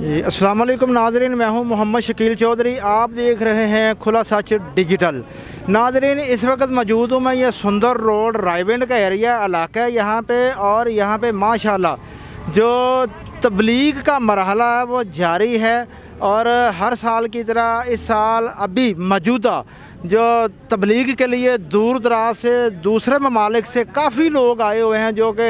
अस्सलाम वालेकुम नाज़रीन, मैं हूं मोहम्मद शकील चौधरी। आप देख रहे हैं खुला सच डिजिटल। नाज़रीन, इस वक्त मौजूद हूं मैं ये सुंदर रोड रायविंड का एरिया इलाका है यहाँ पे, और यहाँ पे माशाल्लाह जो तबलीग का मरहला है वो जारी है। और हर साल की तरह इस साल अभी मौजूदा जो तबलीग के लिए दूर दराज से दूसरे ममालिक से काफ़ी लोग आए हुए हैं जो कि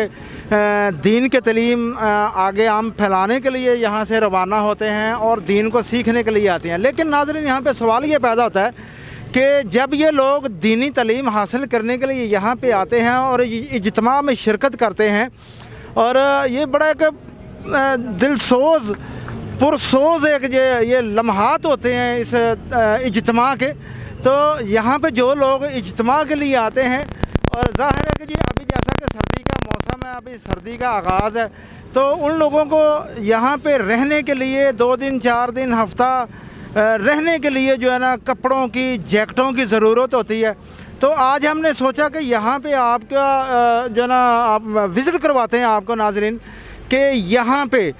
दीन के तलीम आगे आम फैलाने के लिए यहाँ से रवाना होते हैं और दीन को सीखने के लिए आते हैं। लेकिन नाज़रीन, यहाँ पे सवाल ये पैदा होता है कि जब ये लोग दीनी तलीम हासिल करने के लिए यहाँ पे आते हैं और इज्तिमा में शिरकत करते हैं, और ये बड़ा एक दिलसोज़ पुरसोज़ एक ये लम्हात होते हैं इस इज्तिमा के। तो यहाँ पे जो लोग इज्तिमा के लिए आते हैं, और ज़ाहिर है कि जी अभी जैसा कि सर्दी का मौसम है, अभी सर्दी का आगाज़ है, तो उन लोगों को यहाँ पे रहने के लिए 2 दिन 4 दिन हफ्ता रहने के लिए जो है ना कपड़ों की जैकेटों की ज़रूरत होती है। तो आज हमने सोचा कि यहाँ पे आपका जो ना आप विज़िट करवाते हैं आपको नाज़रीन, कि यहाँ पे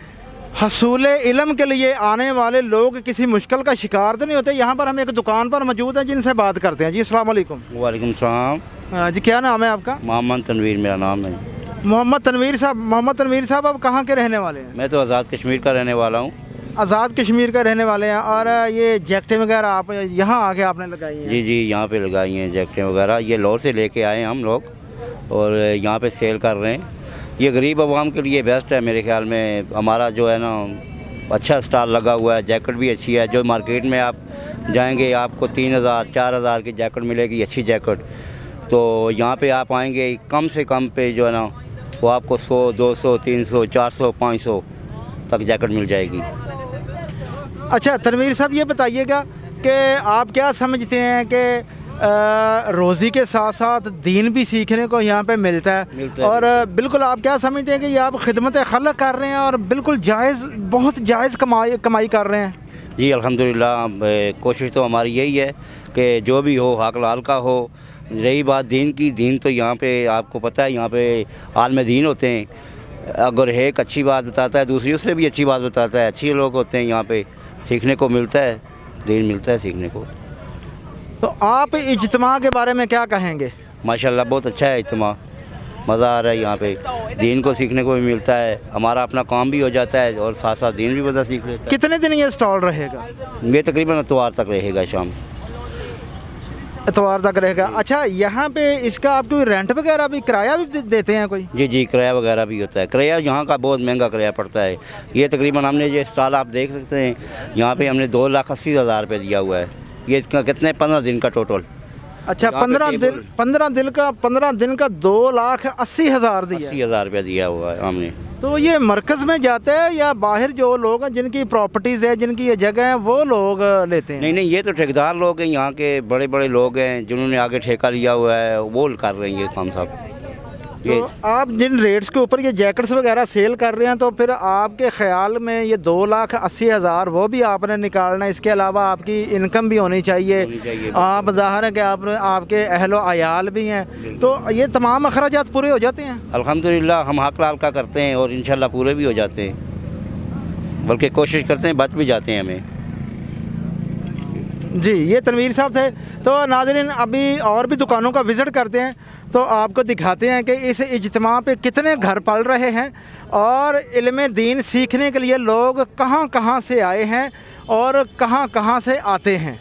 हसूल इल्म के लिए आने वाले लोग किसी मुश्किल का शिकार तो नहीं होते। यहाँ पर हम एक दुकान पर मौजूद हैं जिनसे बात करते हैं। जी अस्सलाम वालेकुम। वालेकुम सलाम। जी क्या नाम है आपका? मोहम्मद तनवीर मेरा नाम है। मोहम्मद तनवीर साहब आप कहाँ के रहने वाले हैं? मैं तो आज़ाद कश्मीर का रहने वाला हूँ। आज़ाद कश्मीर का रहने वाले हैं। और ये जैकेटें वगैरह आप यहाँ आके आपने लगाई हैं? जी यहाँ पे लगाई हैं जैकेटें वगैरह। ये लाहौर से लेके आए हैं हम लोग और यहाँ पे सेल कर रहे हैं। ये गरीब आवाम के लिए बेस्ट है मेरे ख्याल में। हमारा जो है ना अच्छा स्टॉल लगा हुआ है, जैकेट भी अच्छी है। जो मार्केट में आप जाएंगे आपको 3000 4000 की जैकेट मिलेगी, अच्छी जैकेट। तो यहाँ पे आप आएंगे कम से कम पे जो है ना वो आपको 100 200 300 400 500 तक जैकेट मिल जाएगी। अच्छा तनवीर साहब, ये बताइएगा कि आप क्या समझते हैं कि रोज़ी के साथ साथ दीन भी सीखने को यहाँ पे मिलता है, और बिल्कुल आप क्या समझते हैं कि ये आप खिदमत खल्क़ कर रहे हैं और बिल्कुल जायज़, बहुत जायज़ कमाई कर रहे हैं? जी अल्हम्दुलिल्लाह, कोशिश तो हमारी यही है कि जो भी हो हक लाल का हो। रही बात दीन की, दीन तो यहाँ पे आपको पता है यहाँ पे आलम दीन होते हैं। अगर एक अच्छी बात बताता है दूसरी उससे भी अच्छी बात बताता है। अच्छे लोग होते हैं यहाँ पे, सीखने को मिलता है, दीन मिलता है सीखने को। तो आप इज्तिमा के बारे में क्या कहेंगे? माशाल्लाह बहुत अच्छा है इज्तिमा, मज़ा आ रहा है यहाँ पे। दीन को सीखने को भी मिलता है, हमारा अपना काम भी हो जाता है और साथ साथ दीन भी बता सीख लेता है। कितने दिन ये स्टॉल रहेगा? ये तकरीबन इतवार तक रहेगा, शाम इतवार तक रहेगा। अच्छा, यहाँ पे इसका आप कोई रेंट वगैरह भी, किराया भी देते हैं कोई? जी किराया वगैरह भी होता है। किराया यहाँ का बहुत महंगा किराया पड़ता है। ये तकरीबन हमने ये स्टॉल आप देख सकते हैं, यहाँ पे हमने 2,80,000 रुपये दिया हुआ है। ये इसका कितने 15 दिन का टोटल। अच्छा, 15 दिन का 2,80,000 दिया? 80,000 रुपया दिया हुआ है हमने। तो ये मरकज़ में जाता है या बाहर जो लोग हैं जिनकी प्रॉपर्टीज़ है, जिनकी ये जगह है, वो लोग लेते हैं? नहीं, ये तो ठेकेदार लोग हैं, यहाँ के बड़े बड़े लोग हैं जिन्होंने आगे ठेका लिया हुआ है, वो कर रहे हैं ये काम साहब। तो आप जिन रेट्स के ऊपर ये जैकेट्स वगैरह सेल कर रहे हैं, तो फिर आपके ख़्याल में ये 2,80,000 वो भी आपने निकालना है। इसके अलावा आपकी इनकम भी होनी चाहिए। आप ज़ाहिर है कि आपके अहलो अयाल भी हैं, तो ये तमाम अखराजात पूरे हो जाते हैं? अल्हम्दुलिल्लाह हम हक लाल का करते हैं और इंशाल्लाह पूरे भी हो जाते हैं, बल्कि कोशिश करते हैं, बच भी जाते हैं हमें। जी, ये तनवीर साहब थे। तो नाज़रीन, अभी और भी दुकानों का विज़िट करते हैं तो आपको दिखाते हैं कि इस इज्तिमा पे कितने घर पल रहे हैं और इल्म दीन सीखने के लिए लोग कहाँ कहाँ से आए हैं और कहाँ कहाँ से आते हैं।